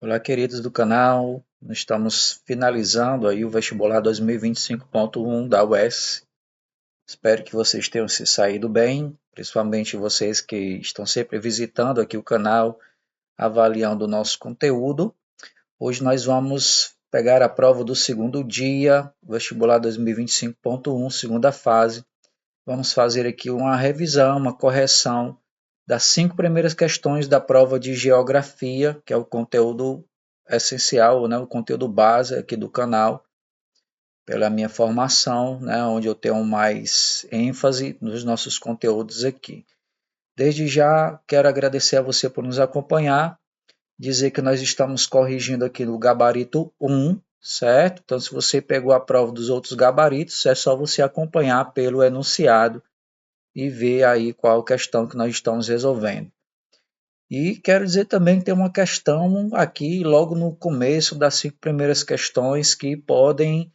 Olá, queridos do canal. Nós estamos finalizando aí o vestibular 2025.1 da UES. Espero que vocês tenham se saído bem, principalmente vocês que estão sempre visitando aqui o canal, avaliando o nosso conteúdo. Hoje nós vamos pegar a prova do segundo dia, vestibular 2025.1, segunda fase. Vamos fazer aqui uma revisão, uma correção das 5 primeiras questões da prova de geografia, que é o conteúdo essencial, né, o conteúdo base aqui do canal, pela minha formação, né, onde eu tenho mais ênfase nos nossos conteúdos aqui. Desde já quero agradecer a você por nos acompanhar, dizer que nós estamos corrigindo aqui no gabarito 1, certo? Então, se você pegou a prova dos outros gabaritos, é só você acompanhar pelo enunciado e ver aí qual questão que nós estamos resolvendo. E quero dizer também que tem uma questão aqui, logo no começo das 5 primeiras questões, que podem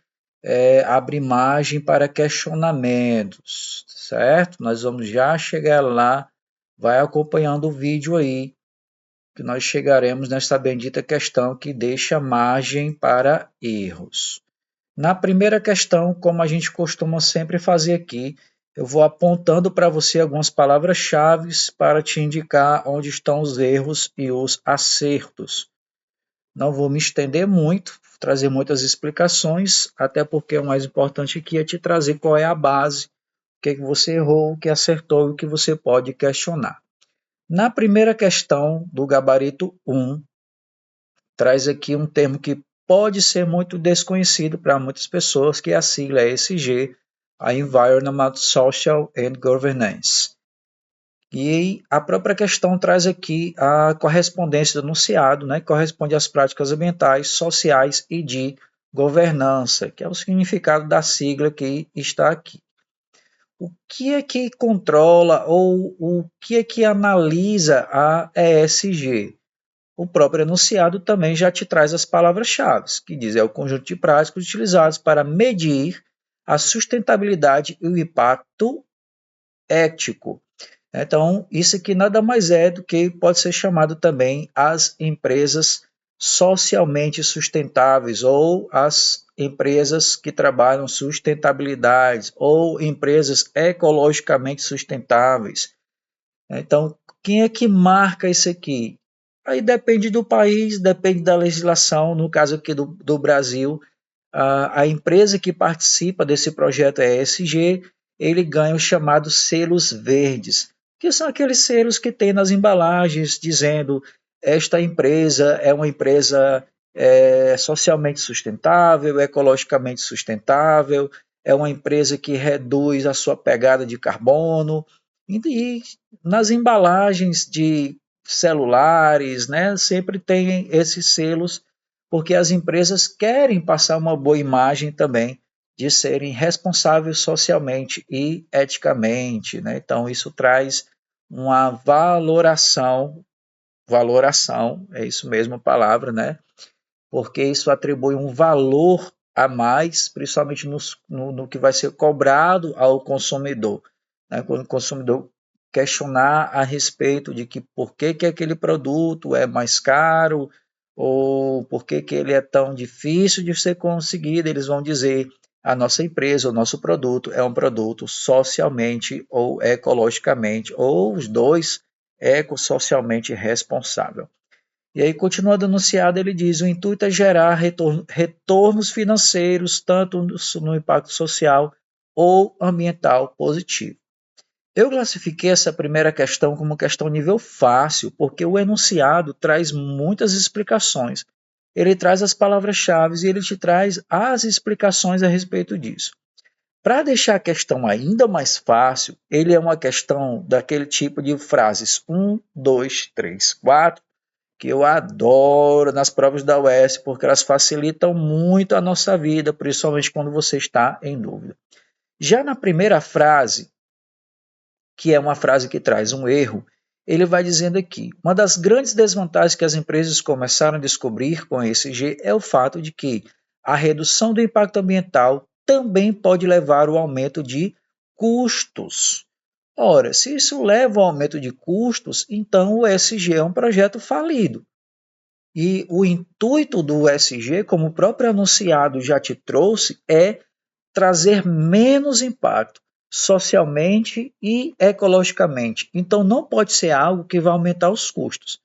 abrir margem para questionamentos, certo? Nós vamos já chegar lá, vai acompanhando o vídeo aí, que nós chegaremos nesta bendita questão que deixa margem para erros. Na primeira questão, como a gente costuma sempre fazer aqui, eu vou apontando para você algumas palavras-chave para te indicar onde estão os erros e os acertos. Não vou me estender muito, trazer muitas explicações, até porque o mais importante aqui é te trazer qual é a base, o que você errou, o que acertou e o que você pode questionar. Na primeira questão do gabarito 1, traz aqui um termo que pode ser muito desconhecido para muitas pessoas, que é a sigla ESG, a Environmental, Social and Governance. E a própria questão traz aqui a correspondência do enunciado, né, que corresponde às práticas ambientais, sociais e de governança, que é o significado da sigla que está aqui. O que é que controla ou o que é que analisa a ESG? O próprio enunciado também já te traz as palavras-chave, que diz é o conjunto de práticas utilizados para medir a sustentabilidade e o impacto ético. Então, isso aqui nada mais é do que pode ser chamado também as empresas socialmente sustentáveis ou as empresas que trabalham sustentabilidade ou empresas ecologicamente sustentáveis. Então, quem é que marca isso aqui? Aí depende do país, depende da legislação. No caso aqui do Brasil, a empresa que participa desse projeto ESG, ele ganha os chamados selos verdes, que são aqueles selos que tem nas embalagens dizendo esta empresa é uma empresa socialmente sustentável, ecologicamente sustentável, é uma empresa que reduz a sua pegada de carbono. E nas embalagens de celulares, né, sempre tem esses selos, porque as empresas querem passar uma boa imagem também de serem responsáveis socialmente e eticamente, né? Então isso traz uma valoração, é isso mesmo a palavra, né? Porque isso atribui um valor a mais, principalmente no que vai ser cobrado ao consumidor. Né? Quando o consumidor questionar a respeito de que por que aquele produto é mais caro ou por que ele é tão difícil de ser conseguido, eles vão dizer a nossa empresa, o nosso produto é um produto socialmente ou ecologicamente, ou os dois, ecossocialmente responsável. E aí, continuando anunciado, ele diz: o intuito é gerar retornos financeiros, tanto no impacto social ou ambiental positivo. Eu classifiquei essa primeira questão como questão nível fácil, porque o enunciado traz muitas explicações. Ele traz as palavras-chave e ele te traz as explicações a respeito disso. Para deixar a questão ainda mais fácil, ele é uma questão daquele tipo de frases 1, 2, 3, 4, que eu adoro nas provas da UES, porque elas facilitam muito a nossa vida, principalmente quando você está em dúvida. Já na primeira frase, que é uma frase que traz um erro, ele vai dizendo aqui: uma das grandes desvantagens que as empresas começaram a descobrir com esse G é o fato de que a redução do impacto ambiental também pode levar ao aumento de custos. Ora, se isso leva ao aumento de custos, então o ESG é um projeto falido. E o intuito do ESG, como o próprio anunciado já te trouxe, é trazer menos impacto socialmente e ecologicamente. Então, não pode ser algo que vai aumentar os custos.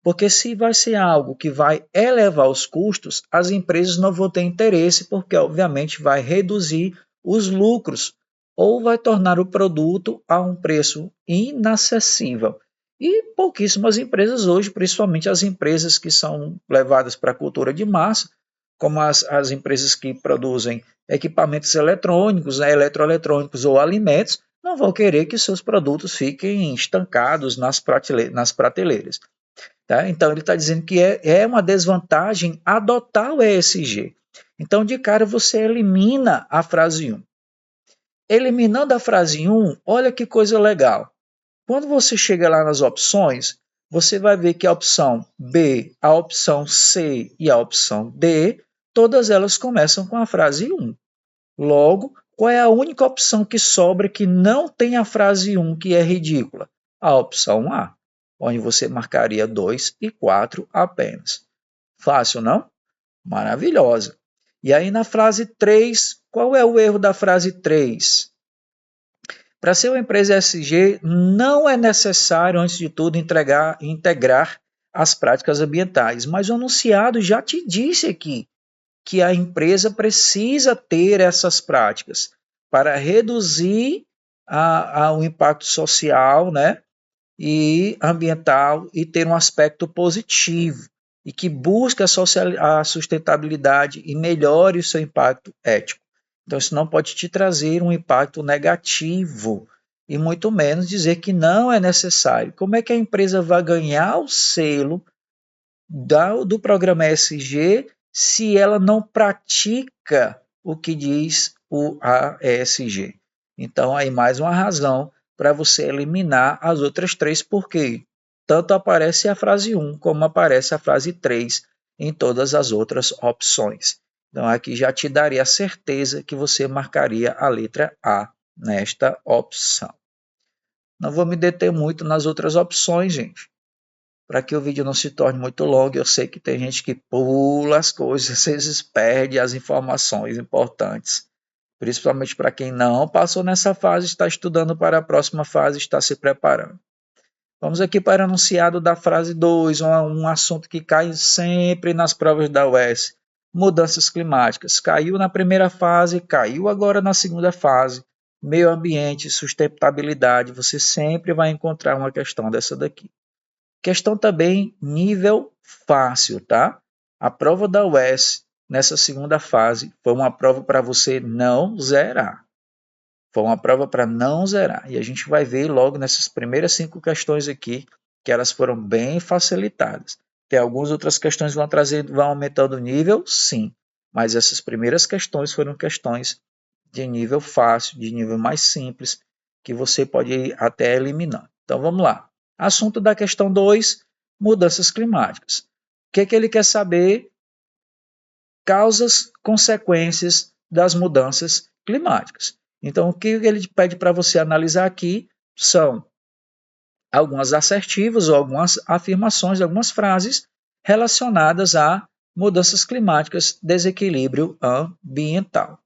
Porque se vai ser algo que vai elevar os custos, as empresas não vão ter interesse, porque obviamente vai reduzir os lucros ou vai tornar o produto a um preço inacessível. E pouquíssimas empresas hoje, principalmente as empresas que são levadas para a cultura de massa, como as empresas que produzem equipamentos eletrônicos, né, eletroeletrônicos ou alimentos, não vão querer que seus produtos fiquem estancados nas prateleiras. Tá? Então, ele está dizendo que é uma desvantagem adotar o ESG. Então, de cara, você elimina a frase 1. Eliminando a frase 1, olha que coisa legal. Quando você chega lá nas opções, você vai ver que a opção B, a opção C e a opção D, todas elas começam com a frase 1. Logo, qual é a única opção que sobra que não tem a frase 1, que é ridícula? A opção A, onde você marcaria 2 e 4 apenas. Fácil, não? Maravilhosa. E aí na frase 3, qual é o erro da frase 3? Para ser uma empresa ESG, não é necessário, antes de tudo, integrar as práticas ambientais. Mas o anunciado já te disse aqui que a empresa precisa ter essas práticas para reduzir o impacto social, né, e ambiental e ter um aspecto positivo e que busque a sustentabilidade e melhore o seu impacto ético. Então, isso não pode te trazer um impacto negativo e muito menos dizer que não é necessário. Como é que a empresa vai ganhar o selo do programa ESG se ela não pratica o que diz o ESG? Então, aí mais uma razão para você eliminar as outras três, porque tanto aparece a frase 1 como aparece a frase 3 em todas as outras opções. Então, aqui já te daria a certeza que você marcaria a letra A nesta opção. Não vou me deter muito nas outras opções, gente, para que o vídeo não se torne muito longo. Eu sei que tem gente que pula as coisas, às vezes perde as informações importantes, principalmente para quem não passou nessa fase, está estudando para a próxima fase, está se preparando. Vamos aqui para o enunciado da frase 2, um assunto que cai sempre nas provas da UES. Mudanças climáticas. Caiu na primeira fase, caiu agora na segunda fase. Meio ambiente, sustentabilidade, você sempre vai encontrar uma questão dessa daqui. Questão também nível fácil, tá? A prova da UES nessa segunda fase foi uma prova para você não zerar. Foi uma prova para não zerar. E a gente vai ver logo nessas primeiras 5 questões aqui que elas foram bem facilitadas. Tem algumas outras questões que vão aumentando o nível, sim. Mas essas primeiras questões foram questões de nível fácil, de nível mais simples, que você pode ir até eliminar. Então vamos lá. Assunto da questão 2, mudanças climáticas. O que ele quer saber? Causas, consequências das mudanças climáticas. Então, o que ele pede para você analisar aqui são algumas assertivas ou algumas afirmações, algumas frases relacionadas a mudanças climáticas, desequilíbrio ambiental.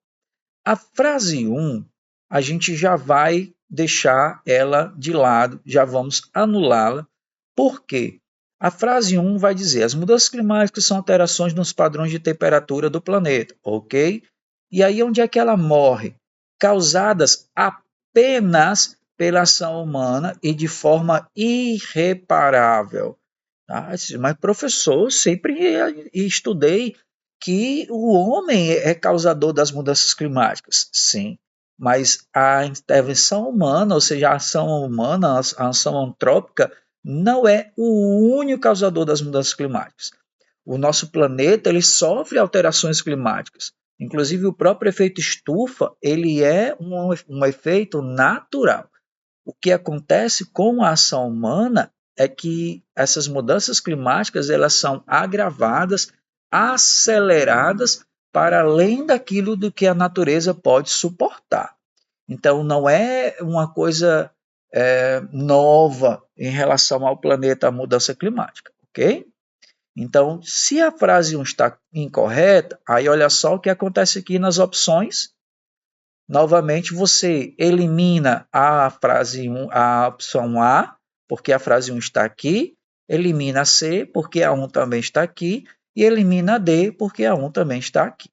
A frase 1, a gente já vai deixar ela de lado, já vamos anulá-la. Por quê? A frase 1 vai dizer: as mudanças climáticas são alterações nos padrões de temperatura do planeta, ok? E aí onde é que ela morre? Causadas apenas pela ação humana e de forma irreparável. Tá? Mas, professor, eu sempre estudei que o homem é causador das mudanças climáticas. Sim, mas a intervenção humana, ou seja, a ação humana, a ação antrópica, não é o único causador das mudanças climáticas. O nosso planeta ele sofre alterações climáticas. Inclusive, o próprio efeito estufa ele é um efeito natural. O que acontece com a ação humana é que essas mudanças climáticas elas são agravadas, aceleradas para além daquilo do que a natureza pode suportar. Então, não é uma coisa nova em relação ao planeta, a mudança climática, ok? Então, se a frase 1 está incorreta, aí olha só o que acontece aqui nas opções. Novamente, você elimina a frase 1, a opção A, porque a frase 1 está aqui, elimina a C, porque a 1 também está aqui, e elimina a D, porque a 1 também está aqui.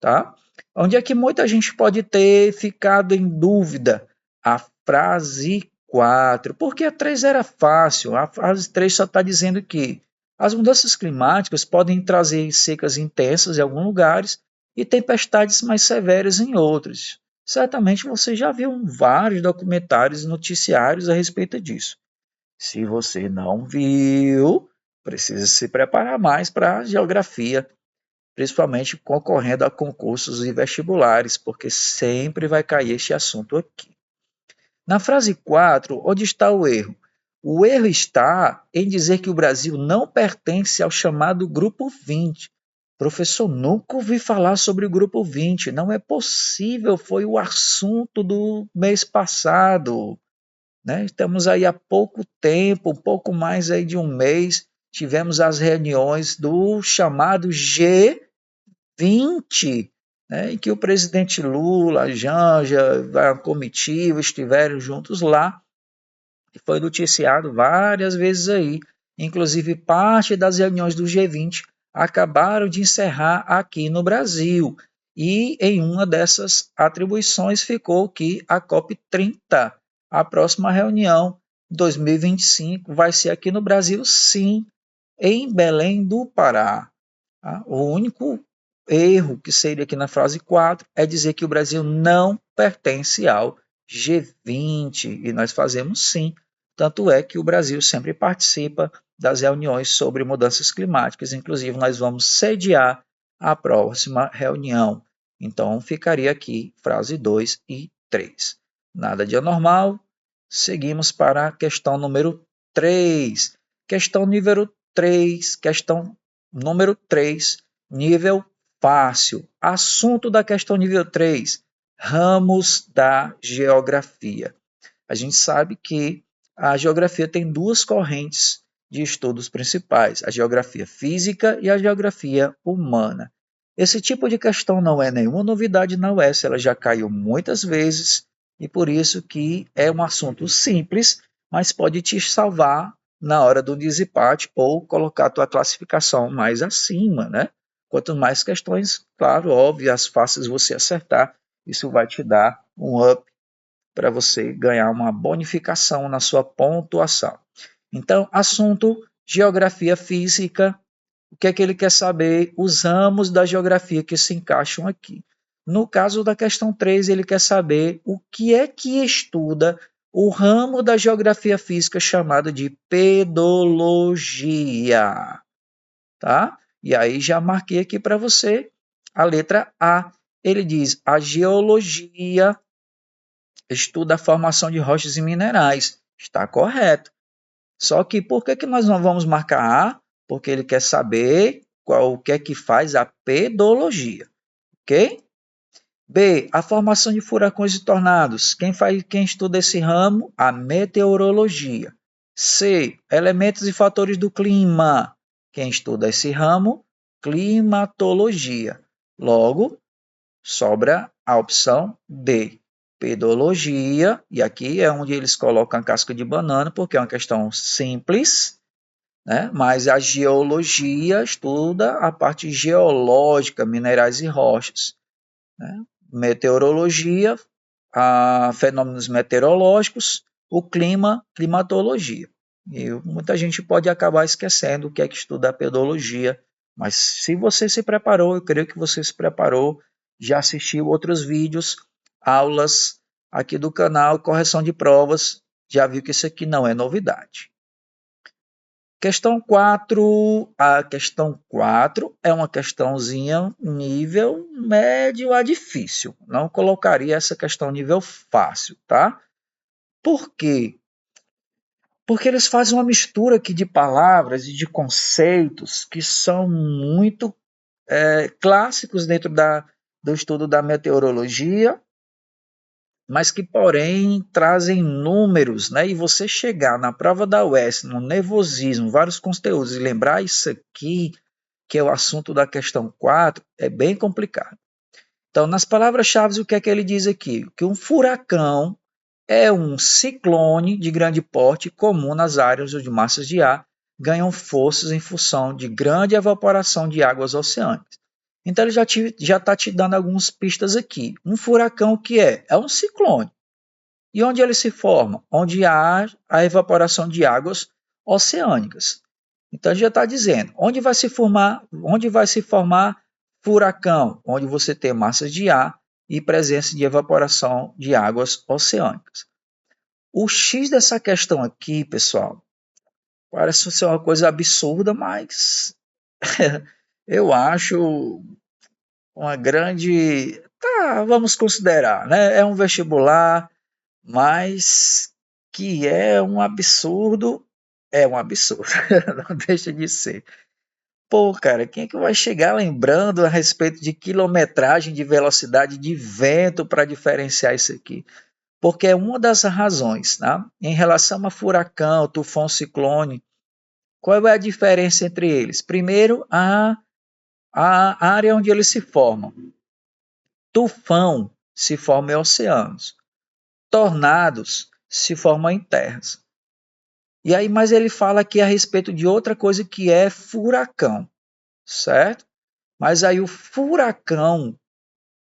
Tá? Onde é que muita gente pode ter ficado em dúvida? A frase 4, porque a 3 era fácil, a frase 3 só está dizendo que as mudanças climáticas podem trazer secas intensas em alguns lugares e tempestades mais severas em outros. Certamente você já viu vários documentários e noticiários a respeito disso. Se você não viu, precisa se preparar mais para a geografia, principalmente concorrendo a concursos e vestibulares, porque sempre vai cair este assunto aqui. Na frase 4, onde está o erro? O erro está em dizer que o Brasil não pertence ao chamado Grupo 20. Professor, nunca ouvi falar sobre o Grupo 20. Não é possível, foi o assunto do mês passado. Né? Estamos aí há pouco tempo, um pouco mais aí de um mês, tivemos as reuniões do chamado G20, né, em que o presidente Lula, a Janja, a comitiva estiveram juntos lá, e foi noticiado várias vezes aí. Inclusive, parte das reuniões do G20 acabaram de encerrar aqui no Brasil. E em uma dessas atribuições ficou que a COP30, a próxima reunião 2025, vai ser aqui no Brasil, sim, em Belém do Pará. Tá? O único erro que seria aqui na frase 4 é dizer que o Brasil não pertence ao G20, e nós fazemos sim. Tanto é que o Brasil sempre participa das reuniões sobre mudanças climáticas, inclusive nós vamos sediar a próxima reunião. Então ficaria aqui frase 2 e 3. Nada de anormal. Seguimos para a questão número 3. Questão número 3, nível fácil. Assunto da questão nível 3, ramos da geografia. A gente sabe que a geografia tem duas correntes de estudos principais, a geografia física e a geografia humana. Esse tipo de questão não é nenhuma novidade na UES, ela já caiu muitas vezes e por isso que é um assunto simples, mas pode te salvar na hora do desempate ou colocar a tua classificação mais acima, né? Quanto mais questões, claro, óbvias, fáceis você acertar, isso vai te dar um up para você ganhar uma bonificação na sua pontuação. Então, assunto geografia física, o que é que ele quer saber? Os ramos da geografia que se encaixam aqui. No caso da questão 3, ele quer saber o que é que estuda o ramo da geografia física chamado de pedologia, tá? E aí já marquei aqui para você a letra A. Ele diz: a geologia estuda a formação de rochas e minerais. Está correto. Só que por que nós não vamos marcar A? Porque ele quer saber o que é que faz a pedologia, ok? B, a formação de furacões e tornados. Quem estuda esse ramo? A meteorologia. C, elementos e fatores do clima. Quem estuda esse ramo? Climatologia. Logo, sobra a opção D, pedologia, e aqui é onde eles colocam a casca de banana, porque é uma questão simples, né? Mas a geologia estuda a parte geológica, minerais e rochas. Né? Meteorologia, fenômenos meteorológicos, o clima, climatologia. E muita gente pode acabar esquecendo o que é que estuda a pedologia, mas se você se preparou, eu creio que você se preparou, já assistiu outros vídeos, aulas aqui do canal, correção de provas, já viu que isso aqui não é novidade. Questão 4, a questão 4 é uma questãozinha nível médio a difícil. Não colocaria essa questão nível fácil, tá? Por quê? Porque eles fazem uma mistura aqui de palavras e de conceitos que são muito clássicos dentro do estudo da meteorologia mas que, porém, trazem números, né? E você chegar na prova da UES, no nervosismo, vários conteúdos, e lembrar isso aqui, que é o assunto da questão 4, é bem complicado. Então, nas palavras-chave, o que é que ele diz aqui? Que um furacão é um ciclone de grande porte comum nas áreas onde massas de ar ganham forças em função de grande evaporação de águas oceânicas. Então ele já está te dando algumas pistas aqui. Um furacão o que é? É um ciclone. E onde ele se forma? Onde há a evaporação de águas oceânicas. Então ele já está dizendo, onde vai se formar furacão? Onde você tem massas de ar e presença de evaporação de águas oceânicas. O X dessa questão aqui, pessoal, parece ser uma coisa absurda, mas eu acho uma grande. Tá, vamos considerar, né? É um vestibular, mas que é um absurdo, não deixa de ser. Pô, cara, quem é que vai chegar lembrando a respeito de quilometragem, de velocidade de vento para diferenciar isso aqui? Porque é uma das razões, tá? Em relação a furacão, tufão, ciclone, qual é a diferença entre eles? Primeiro, a área onde eles se formam. Tufão se forma em oceanos. Tornados se formam em terras. E aí, mas ele fala aqui a respeito de outra coisa que é furacão, certo? Mas aí o furacão,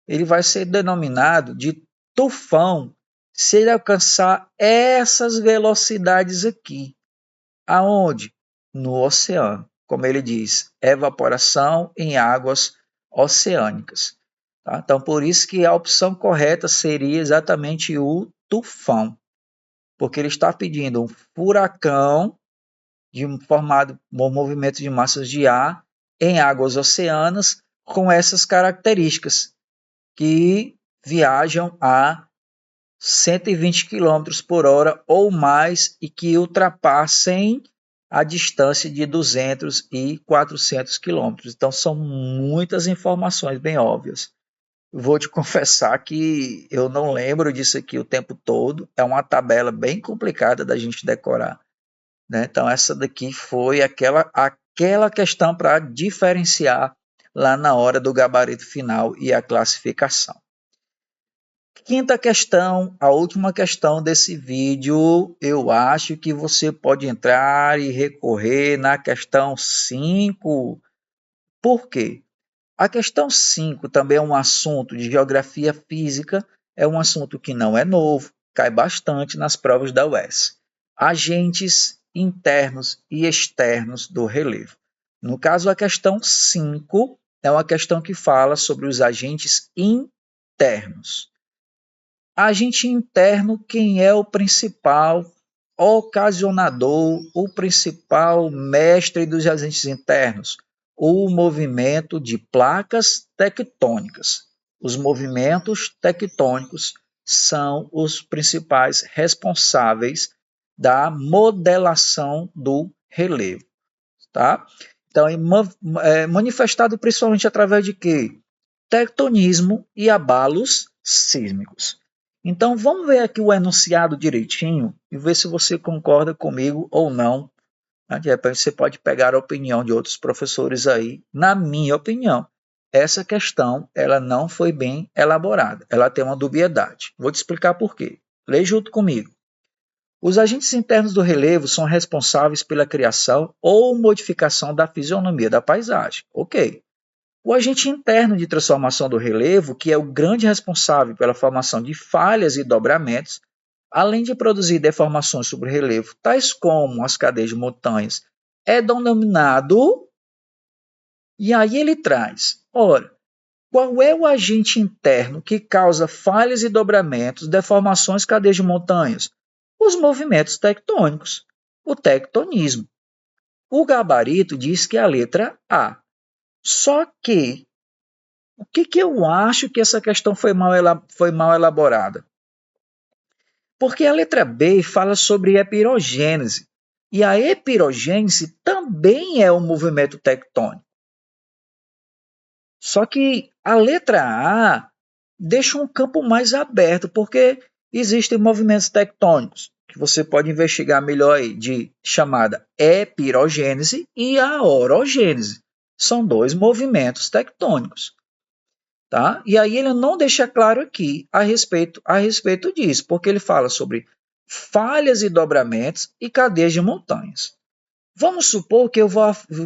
ele vai ser denominado de tufão se ele alcançar essas velocidades aqui. Aonde? No oceano. Como ele diz, evaporação em águas oceânicas. Tá? Então, por isso que a opção correta seria exatamente o tufão, porque ele está pedindo um furacão formado por movimento de massas de ar em águas oceanas com essas características, que viajam a 120 km por hora ou mais e que ultrapassem a distância de 200 e 400 quilômetros. Então, são muitas informações bem óbvias. Vou te confessar que eu não lembro disso aqui o tempo todo. É uma tabela bem complicada da gente decorar, né? Então, essa daqui foi aquela questão para diferenciar lá na hora do gabarito final e a classificação. Quinta questão, a última questão desse vídeo, eu acho que você pode entrar e recorrer na questão 5. Por quê? A questão 5 também é um assunto de geografia física, é um assunto que não é novo, cai bastante nas provas da UES. Agentes internos e externos do relevo. No caso, a questão 5 é uma questão que fala sobre os agentes internos. Agente interno, quem é o principal ocasionador, o principal mestre dos agentes internos? O movimento de placas tectônicas. Os movimentos tectônicos são os principais responsáveis da modelação do relevo, tá? Então, é manifestado principalmente através de quê? Tectonismo e abalos sísmicos. Então, vamos ver aqui o enunciado direitinho e ver se você concorda comigo ou não. De repente, você pode pegar a opinião de outros professores aí. Na minha opinião, essa questão ela não foi bem elaborada. Ela tem uma dubiedade. Vou te explicar por quê. Lê junto comigo. Os agentes internos do relevo são responsáveis pela criação ou modificação da fisionomia da paisagem. Ok. O agente interno de transformação do relevo, que é o grande responsável pela formação de falhas e dobramentos, além de produzir deformações sobre o relevo, tais como as cadeias de montanhas, é denominado. E aí ele traz: ora, qual é o agente interno que causa falhas e dobramentos, deformações, cadeias de montanhas? Os movimentos tectônicos, o tectonismo. O gabarito diz que é a letra A. Só que o que eu acho que essa questão foi mal elaborada? Porque a letra B fala sobre epirogênese. E a epirogênese também é um movimento tectônico. Só que a letra A deixa um campo mais aberto, porque Existem movimentos tectônicos, que você pode investigar melhor aí, de chamada epirogênese e a orogênese. São dois movimentos tectônicos. Tá? E aí ele não deixa claro aqui a respeito disso, porque ele fala sobre falhas e dobramentos e cadeias de montanhas. Vamos supor que eu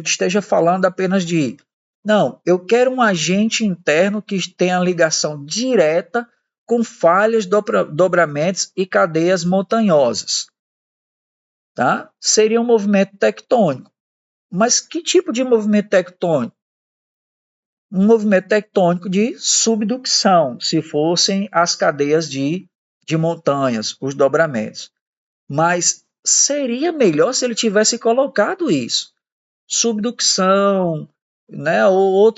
esteja falando apenas de, não, eu quero um agente interno que tenha ligação direta com falhas, dobramentos e cadeias montanhosas. Tá? Seria um movimento tectônico. Mas que tipo de movimento tectônico? Um movimento tectônico de subducção, se fossem as cadeias de montanhas, os dobramentos. Mas seria melhor se ele tivesse colocado isso. Subducção, né, ou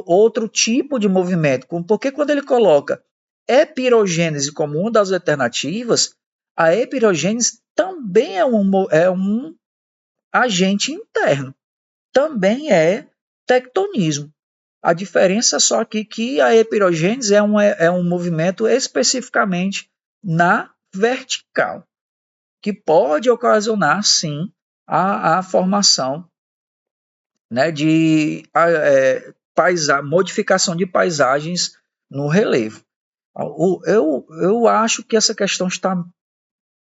outro tipo de movimento. Porque quando ele coloca epirogênese como uma das alternativas, a epirogênese também é um agente interno. Também é tectonismo. A diferença só aqui que a epirogênese é um movimento especificamente na vertical, que pode ocasionar, sim, a formação, né, de modificação de paisagens no relevo. Eu acho que essa questão está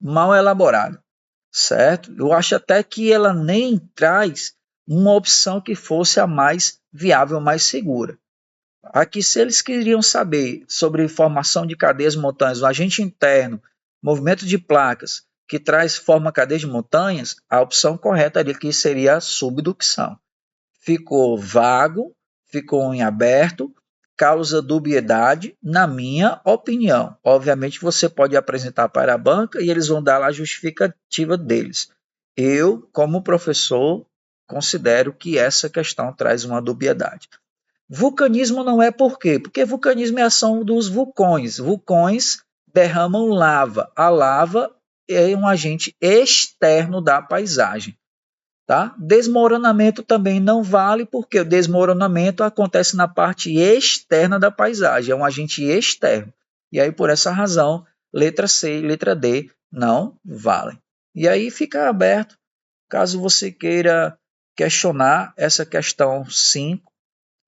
mal elaborada, certo? Eu acho até que ela nem traz uma opção que fosse a mais viável, mais segura. Aqui, se eles queriam saber sobre formação de cadeias montanhas, o agente interno, movimento de placas, que traz forma cadeia de montanhas, a opção correta ali aqui seria a subducção. Ficou vago, ficou em aberto, causa dubiedade, na minha opinião. Obviamente, você pode apresentar para a banca e eles vão dar lá a justificativa deles. Eu, como professor, considero que essa questão traz uma dubiedade. Vulcanismo não é por quê? Porque vulcanismo é a ação dos vulcões. Vulcões derramam lava. A lava é um agente externo da paisagem. Tá? Desmoronamento também não vale, porque o desmoronamento acontece na parte externa da paisagem, é um agente externo. E aí, por essa razão, letra C e letra D não valem. E aí fica aberto, caso você queira questionar essa questão 5,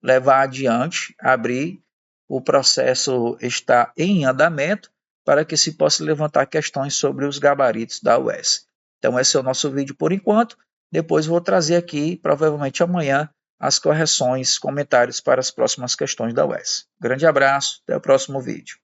levar adiante, abrir, o processo está em andamento para que se possa levantar questões sobre os gabaritos da UES. Então esse é o nosso vídeo por enquanto, depois vou trazer aqui, provavelmente amanhã, as correções, comentários para as próximas questões da UES. Grande abraço, até o próximo vídeo.